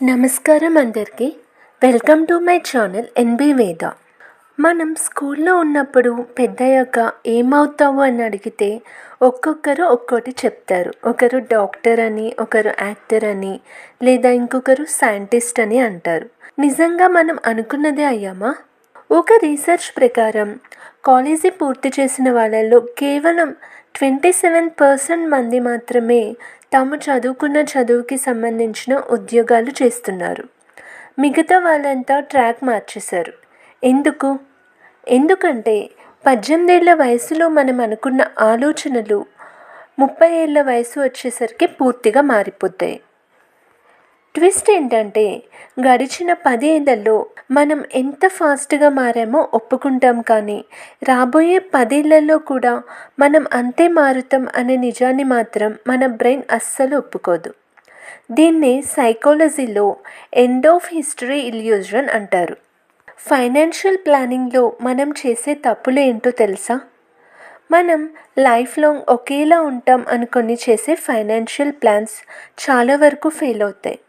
నమస్కారం అందరికీ. Welcome to my channel NB Veda. మనం స్కూల్లో ఉన్నప్పుడు పెద్దయ్యాక ఏమవుతావు అని అడిగితే ఒక్కొక్కరు ఒక్కోటి చెప్తారు. ఒకరు డాక్టర్ అని, ఒకరు యాక్టర్ అని, లేదా ఇంకొకరు సైంటిస్ట్ అని అంటారు. నిజంగా మనం అనుకున్నదే అయ్యామా? ఒక రీసెర్చ్ ప్రకారం కాలేజీ పూర్తి చేసిన వాళ్ళల్లో కేవలం 27% మంది మాత్రమే తాము చదువుకున్న చదువుకి సంబంధించిన ఉద్యోగాలు చేస్తున్నారు. మిగతా వాళ్ళంతా ట్రాక్ మార్చేశారు. ఎందుకంటే 18 ఏళ్ల వయసులో మనం అనుకున్న ఆలోచనలు 30 ఏళ్ల వయసు వచ్చేసరికి పూర్తిగా మారిపోతాయి. ట్విస్ట్ ఏంటంటే గడిచిన 10 ఏళ్లలో మనం ఎంత ఫాస్ట్గా మారామో ఒప్పుకుంటాం, కానీ రాబోయే 10 ఏళ్లలో కూడా మనం అంతే మారుతాం అనే నిజాన్ని మాత్రం మన బ్రెయిన్ అస్సలు ఒప్పుకోదు. దీన్నే సైకాలజీలో ఎండ్ ఆఫ్ హిస్టరీ ఇల్యూజన్ అంటారు. ఫైనాన్షియల్ ప్లానింగ్లో మనం చేసే తప్పులు ఏంటో తెలుసా? మనం లైఫ్ లాంగ్ ఒకేలా ఉంటాం అనుకొని చేసే ఫైనాన్షియల్ ప్లాన్స్ చాలా వరకు ఫెయిల్ అవుతాయి.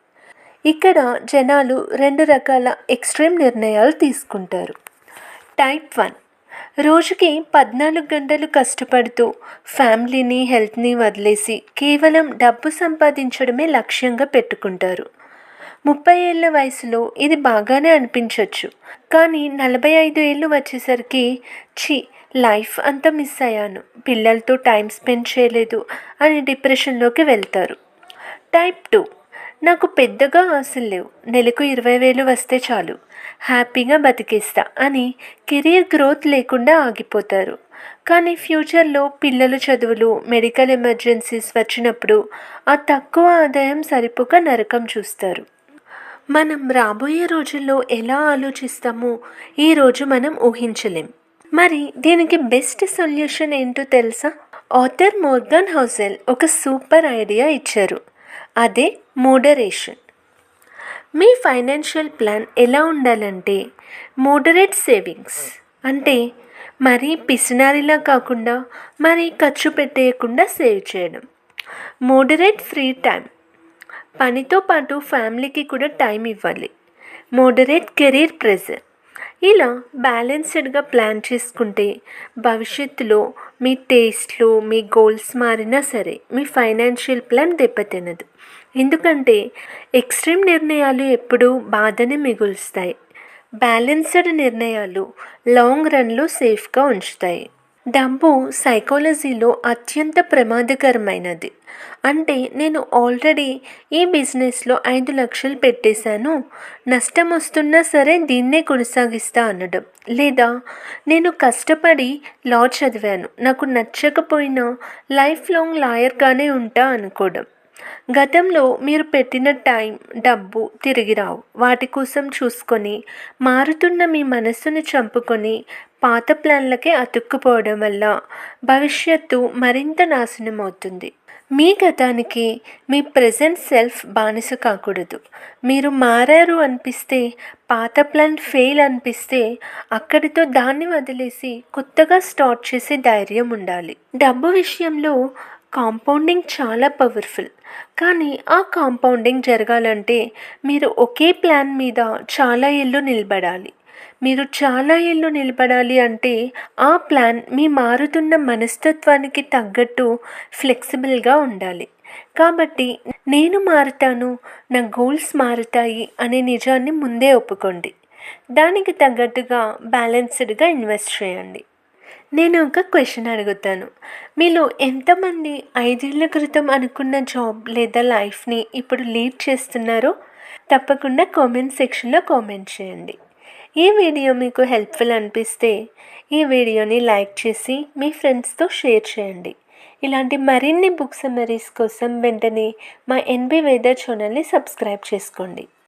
ఇక్కడ జనాలు 2 రకాల ఎక్స్ట్రీమ్ నిర్ణయాలు తీసుకుంటారు. టైప్ 1, రోజుకి 14 గంటలు కష్టపడుతూ ఫ్యామిలీని, హెల్త్ని వదిలేసి కేవలం డబ్బు సంపాదించడమే లక్ష్యంగా పెట్టుకుంటారు. 30 ఏళ్ల వయసులో ఇది బాగానే అనిపించవచ్చు, కానీ 45 ఏళ్ళు వచ్చేసరికి లైఫ్ అంతా మిస్ అయ్యాను, పిల్లలతో టైం స్పెండ్ చేయలేదు అని డిప్రెషన్లోకి వెళ్తారు. టైప్ 2, నాకు పెద్దగా ఆశలు లేవు, నెలకు 20,000 వస్తే చాలు, హ్యాపీగా బతికేస్తా అని కెరీర్ గ్రోత్ లేకుండా ఆగిపోతారు. కానీ ఫ్యూచర్లో పిల్లల చదువులు, మెడికల్ ఎమర్జెన్సీస్ వచ్చినప్పుడు ఆ తక్కువ ఆదాయం సరిపోక నరకం చూస్తారు. మనం రాబోయే రోజుల్లో ఎలా ఆలోచిస్తామో ఈరోజు మనం ఊహించలేం. మరి దీనికి బెస్ట్ సొల్యూషన్ ఏంటో తెలుసా? ఆథర్ మోర్గన్ హౌసెల్ ఒక సూపర్ ఐడియా ఇచ్చారు. అదే మోడరేషన్. మీ ఫైనాన్షియల్ ప్లాన్ ఎలా ఉండాలంటే మోడరేట్ సేవింగ్స్, అంటే మరీ పిసినారిలా కాకుండా మరీ ఖర్చు పెట్టేయకుండా సేవ్ చేయడం. మోడరేట్ ఫ్రీ టైం, పనితో పాటు ఫ్యామిలీకి కూడా టైం ఇవ్వాలి. Moderate career pressure. ఇలా బ్యాలెన్స్డ్గా ప్లాన్ చేసుకుంటే భవిష్యత్తులో మీ టేస్ట్లు, మీ గోల్స్ మారినా సరే మీ ఫైనాన్షియల్ ప్లాన్ దెబ్బతినదు. ఎందుకంటే ఎక్స్ట్రీమ్ నిర్ణయాలు ఎప్పుడూ బాధని మిగులుస్తాయి. బ్యాలెన్స్డ్ నిర్ణయాలు లాంగ్ రన్లో సేఫ్గా ఉంచుతాయి. డబ్బు సైకాలజీలో అత్యంత ప్రమాదకరమైనది. అంటే నేను ఆల్రెడీ ఈ బిజినెస్లో 5 లక్షలు పెట్టేశాను, నష్టం వస్తున్నా సరే దీన్నే కొనసాగిస్తా అనడం. లేదా నేను కష్టపడి లా చదివాను, నాకు నచ్చకపోయినా లైఫ్ లాంగ్ లాయర్గానే ఉంటా అనుకోవడం. గతంలో మీరు పెట్టిన టైం, డబ్బు తిరిగి రావు. వాటి కోసం చూసుకొని మారుతున్న మీ మనస్సును చంపుకొని పాత ప్లాన్లకే అతుక్కుపోవడం వల్ల భవిష్యత్తు మరింత నాశనం అవుతుంది. మీ గతానికి మీ ప్రెజెంట్ సెల్ఫ్ బానిస కాకూడదు. మీరు మారారు అనిపిస్తే, పాత ప్లాన్ ఫెయిల్ అనిపిస్తే అక్కడితో దాన్ని వదిలేసి కొత్తగా స్టార్ట్ చేసే ధైర్యం ఉండాలి. డబ్బు విషయంలో కాంపౌండింగ్ చాలా పవర్ఫుల్, కానీ ఆ కాంపౌండింగ్ జరగాలంటే మీరు ఒకే ప్లాన్ మీద చాలా ఏళ్ళు నిలబడాలి. మీరు చాలా ఏళ్ళు నిలబడాలి అంటే ఆ ప్లాన్ మీ మారుతున్న మనస్తత్వానికి తగ్గట్టు ఫ్లెక్సిబుల్గా ఉండాలి. కాబట్టి నేను మారుతాను, నా గోల్స్ మారుతాయి అనే నిజాన్ని ముందే ఒప్పుకోండి. దానికి తగ్గట్టుగా బ్యాలెన్స్డ్గా ఇన్వెస్ట్ చేయండి. నేను ఒక క్వశ్చన్ అడుగుతాను. మీలో ఎంతమంది 5 ఏళ్ల క్రితం అనుకున్న జాబ్ లేదా లైఫ్ని ఇప్పుడు లీడ్ చేస్తున్నారో తప్పకుండా కామెంట్ సెక్షన్లో కామెంట్ చేయండి. ఈ వీడియో మీకు హెల్ప్ఫుల్ అనిపిస్తే ఈ వీడియోని లైక్ చేసి మీ ఫ్రెండ్స్తో షేర్ చేయండి. ఇలాంటి మరిన్ని బుక్ సమ్మరీస్ కోసం వెంటనే మా ఎన్బి వేద ఛానల్ని సబ్స్క్రైబ్ చేసుకోండి.